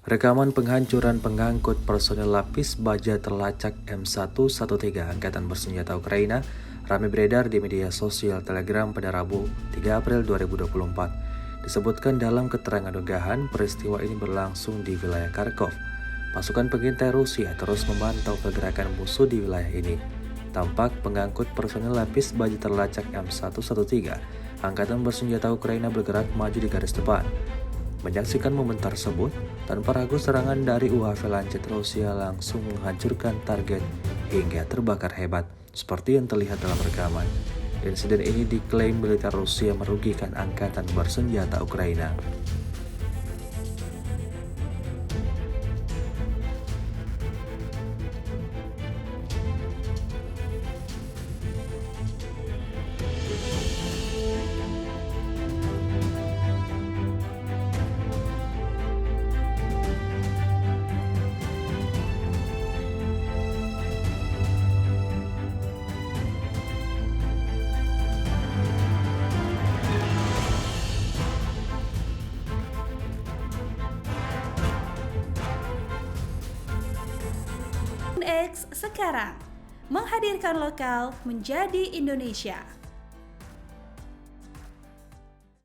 Rekaman penghancuran pengangkut personel lapis baja terlacak M113 Angkatan Bersenjata Ukraina ramai beredar di media sosial Telegram pada Rabu 3 April 2024. Disebutkan dalam keterangan unggahan, peristiwa ini berlangsung di wilayah Kharkov. Pasukan pengintai Rusia terus memantau pergerakan musuh di wilayah ini. Tampak pengangkut personel lapis baja terlacak M113 Angkatan Bersenjata Ukraina bergerak maju di garis depan. Menyaksikan momen tersebut, tanpa ragu serangan dari UAV Lancet Rusia langsung menghancurkan target hingga terbakar hebat, seperti yang terlihat dalam rekaman. Insiden ini diklaim militer Rusia merugikan Angkatan Bersenjata Ukraina. X sekarang menghadirkan lokal menjadi Indonesia.